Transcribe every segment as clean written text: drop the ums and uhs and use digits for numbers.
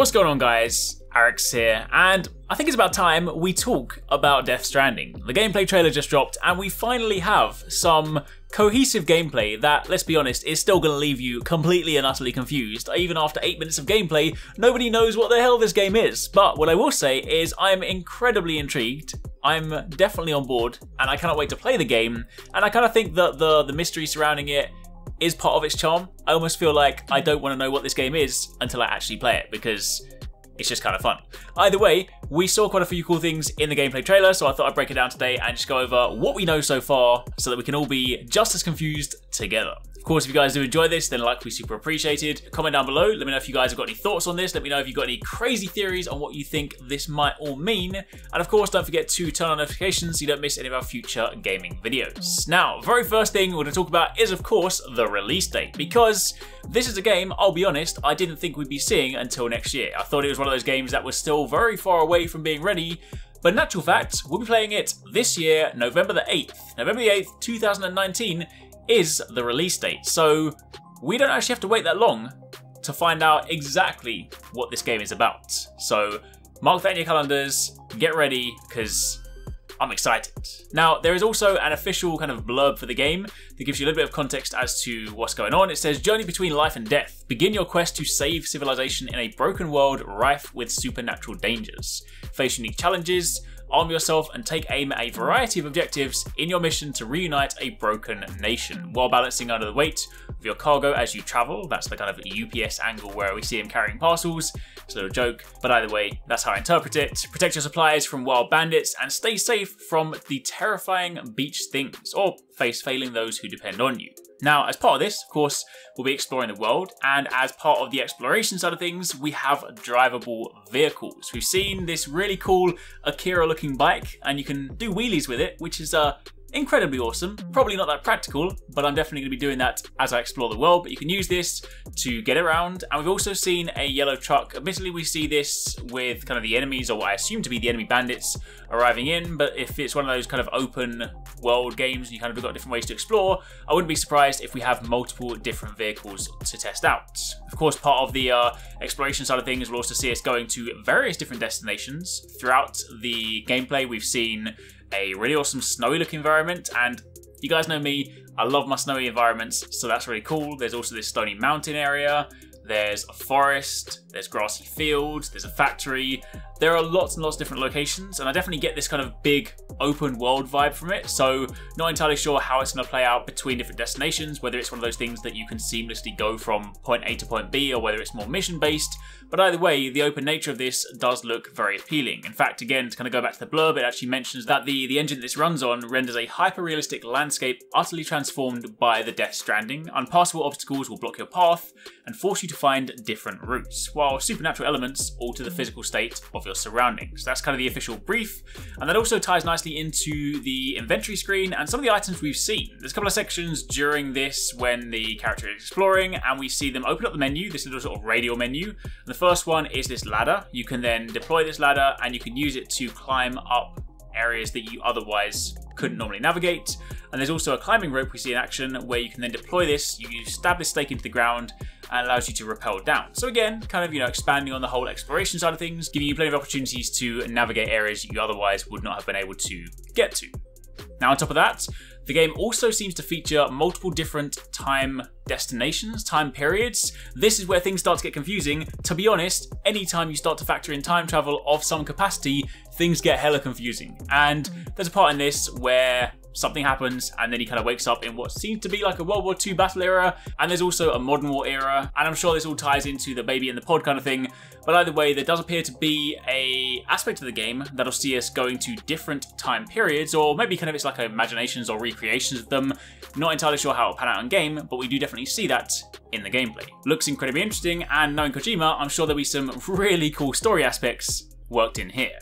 what's going on, guys? Arekkz here, and I think it's about time we talk about Death Stranding. The gameplay trailer just dropped, and we finally have some cohesive gameplay that, let's be honest, is still going to leave you completely and utterly confused. Even after 8 minutes of gameplay, nobody knows what the hell this game is. But what I will say is I'm incredibly intrigued. I'm definitely on board, and I cannot wait to play the game, and I kind of think that the mystery surrounding it is part of its charm. I almost feel like I don't want to know what this game is until I actually play it, because it's just kind of fun. Either way, we saw quite a few cool things in the gameplay trailer, so I thought I'd break it down today and just go over what we know so far so that we can all be just as confused together. Of course, if you guys do enjoy this, then a like would be super appreciated. Comment down below, let me know if you guys have got any thoughts on this. Let me know if you've got any crazy theories on what you think this might all mean. And of course, don't forget to turn on notifications so you don't miss any of our future gaming videos. Now, very first thing we're going to talk about is, of course, the release date. Because this is a game, I'll be honest, I didn't think we'd be seeing until next year. I thought it was one of those games that was still very far away from being ready. But in actual fact, we'll be playing it this year, November the 8th. November the 8th, 2019 is the release date. So we don't actually have to wait that long to find out exactly what this game is about. So mark that in your calendars, get ready, because I'm excited. Now, there is also an official kind of blurb for the game that gives you a little bit of context as to what's going on. It says, journey between life and death. Begin your quest to save civilization in a broken world rife with supernatural dangers. Face unique challenges, arm yourself and take aim at a variety of objectives in your mission to reunite a broken nation, while balancing under the weight of your cargo as you travel. That's the kind of UPS angle where we see him carrying parcels. It's a little joke, but either way, that's how I interpret it. Protect your supplies from wild bandits and stay safe from the terrifying beach things, or face failing those who depend on you. Now, as part of this, of course, we'll be exploring the world, and as part of the exploration side of things, we have drivable vehicles. We've seen this really cool Akira-looking bike, and you can do wheelies with it, which is incredibly awesome. Probably not that practical, but I'm definitely going to be doing that as I explore the world. But you can use this to get around. And we've also seen a yellow truck. Admittedly, we see this with kind of the enemies, or what I assume to be the enemy bandits, arriving in. But if it's one of those kind of open world games and you kind of got different ways to explore, I wouldn't be surprised if we have multiple different vehicles to test out. Of course, part of the exploration side of things will also see us going to various different destinations. Throughout the gameplay, we've seen a really awesome snowy looking environment, and you guys know me, I love my snowy environments, so that's really cool. There's also this stony mountain area, there's a forest, there's grassy fields, there's a factory. There are lots and lots of different locations, and I definitely get this kind of big open world vibe from it, so not entirely sure how it's going to play out between different destinations, whether it's one of those things that you can seamlessly go from point A to point B, or whether it's more mission based. But either way, the open nature of this does look very appealing. In fact, again, to kind of go back to the blurb, it actually mentions that the engine this runs on renders a hyper-realistic landscape utterly transformed by the Death Stranding. Unpassable obstacles will block your path and force you to find different routes, while supernatural elements alter the physical state of your surroundings. That's kind of the official brief, and that also ties nicely into the inventory screen and some of the items we've seen. There's a couple of sections during this when the character is exploring, and we see them open up the menu, this little sort of radial menu. The first one is this ladder. You can then deploy this ladder and you can use it to climb up areas that you otherwise couldn't normally navigate. And there's also a climbing rope we see in action where you can then deploy this, you stab this stake into the ground, and allows you to rappel down. So again, kind of, expanding on the whole exploration side of things, giving you plenty of opportunities to navigate areas you otherwise would not have been able to get to. Now, on top of that, the game also seems to feature multiple different time destinations, time periods. This is where things start to get confusing. To be honest, anytime you start to factor in time travel of some capacity, things get hella confusing. And there's a part in this where something happens and then he kind of wakes up in what seems to be like a World War II battle era, and there's also a modern war era, and I'm sure this all ties into the baby in the pod kind of thing. But either way, there does appear to be a aspect of the game that'll see us going to different time periods, or maybe kind of it's like imaginations or recreations of them. Not entirely sure how it'll pan out in game, but we do definitely see that in the gameplay. Looks incredibly interesting, and knowing Kojima, I'm sure there'll be some really cool story aspects worked in here.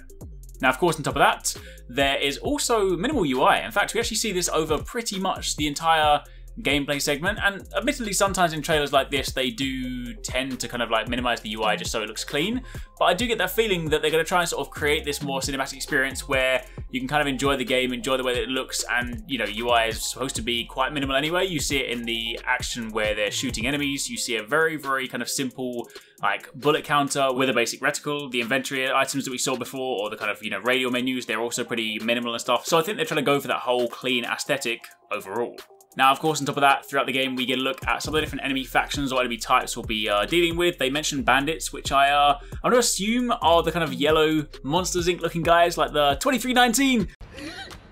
Now, of course, on top of that, there is also minimal UI. In fact, we actually see this over pretty much the entire gameplay segment, and admittedly sometimes in trailers like this they do tend to kind of like minimize the UI just so it looks clean, but I do get that feeling that they're going to try and sort of create this more cinematic experience where you can kind of enjoy the game, enjoy the way that it looks, and you know, UI is supposed to be quite minimal anyway. You see it in the action where they're shooting enemies, you see a very, very kind of simple like bullet counter with a basic reticle. The inventory items that we saw before, or the kind of, you know, radial menus, they're also pretty minimal and stuff. So I think they're trying to go for that whole clean aesthetic overall. Now, of course, on top of that, throughout the game, we get a look at some of the different enemy factions or enemy types we'll be dealing with. They mentioned bandits, which I'm going to assume are the kind of yellow Monsters Inc. looking guys, like the 2319.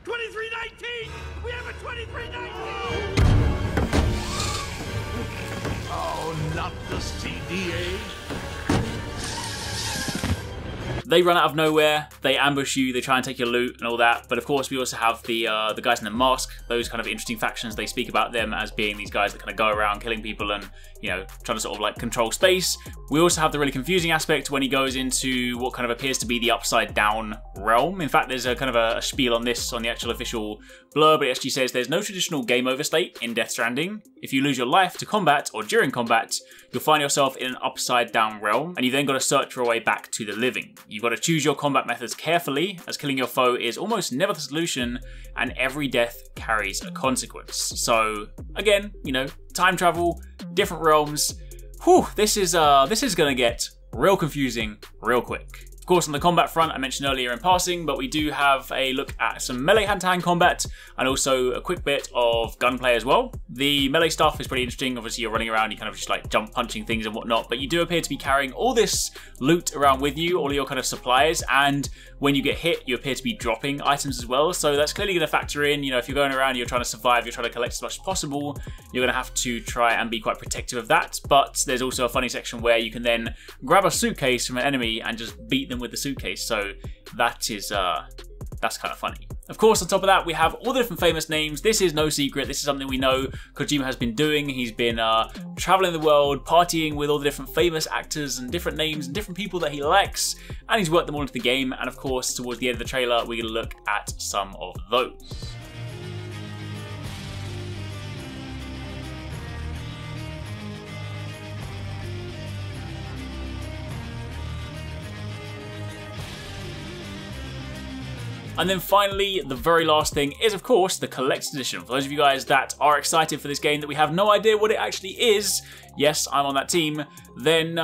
2319! We have a 2319! Oh, not the CDA. They run out of nowhere, they ambush you, they try and take your loot and all that, but of course we also have the guys in the mask, those kind of interesting factions. They speak about them as being these guys that kind of go around killing people and, you know, trying to sort of like control space. We also have the really confusing aspect when he goes into what kind of appears to be the upside down realm. In fact, there's a kind of a spiel on this on the actual official blurb, but it actually says there's no traditional game over state in Death Stranding. If you lose your life to combat or during combat, you'll find yourself in an upside down realm, and you've then got to search your way back to the living. You've got to choose your combat methods carefully, as killing your foe is almost never the solution, and every death carries a consequence. So again, you know, time travel, different realms. Whew, this is gonna get real confusing real quick. Of course, on the combat front, I mentioned earlier in passing, but we do have a look at some melee hand-to-hand combat and also a quick bit of gunplay as well. The melee stuff is pretty interesting. Obviously, you're running around, you kind of just like jump punching things and whatnot, but you do appear to be carrying all this loot around with you, all of your kind of supplies, and when you get hit, you appear to be dropping items as well. So that's clearly going to factor in, you know, if you're going around, you're trying to survive, you're trying to collect as much as possible, you're going to have to try and be quite protective of that. But there's also a funny section where you can then grab a suitcase from an enemy and just beat them with the suitcase. So that is, that's kind of funny. Of course, on top of that, we have all the different famous names. This is no secret. This is something we know Kojima has been doing. He's been traveling the world, partying with all the different famous actors and different names and different people that he likes, and he's worked them all into the game. And of course, towards the end of the trailer, we're going to look at some of those. And then finally, the very last thing is, of course, the Collector's Edition. For those of you guys that are excited for this game that we have no idea what it actually is, yes, I'm on that team, then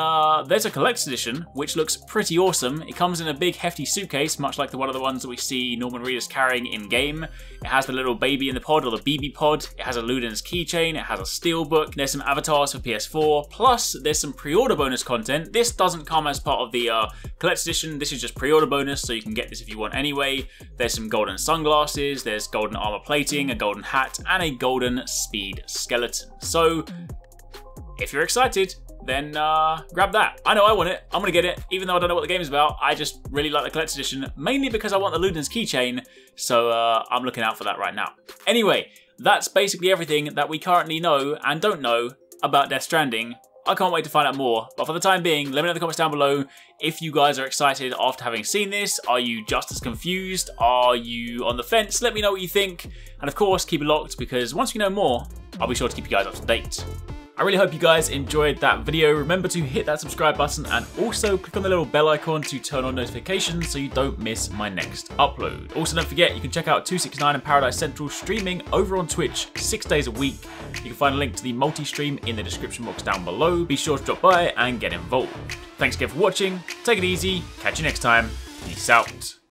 there's a Collector's Edition, which looks pretty awesome. It comes in a big hefty suitcase, much like one of the ones that we see Norman Reedus carrying in-game. It has the little baby in the pod, or the BB pod. It has a Ludens keychain. It has a steelbook. There's some avatars for PS4. Plus, there's some pre-order bonus content. This doesn't come as part of the Collector's Edition. This is just pre-order bonus, so you can get this if you want anyway. There's some golden sunglasses, there's golden armor plating, a golden hat, and a golden speed skeleton. So, if you're excited, then grab that. I know I want it. I'm going to get it, even though I don't know what the game is about. I just really like the Collector's Edition, mainly because I want the Ludens keychain, so I'm looking out for that right now. Anyway, that's basically everything that we currently know and don't know about Death Stranding. I can't wait to find out more, but for the time being, let me know in the comments down below if you guys are excited after having seen this. Are you just as confused? Are you on the fence? Let me know what you think, and of course, keep it locked, because once we know more, I'll be sure to keep you guys up to date. I really hope you guys enjoyed that video. Remember to hit that subscribe button and also click on the little bell icon to turn on notifications so you don't miss my next upload. Also, don't forget, you can check out 269 and Paradise Central streaming over on Twitch 6 days a week. You can find a link to the multi-stream in the description box down below. Be sure to drop by and get involved. Thanks again for watching. Take it easy. Catch you next time. Peace out.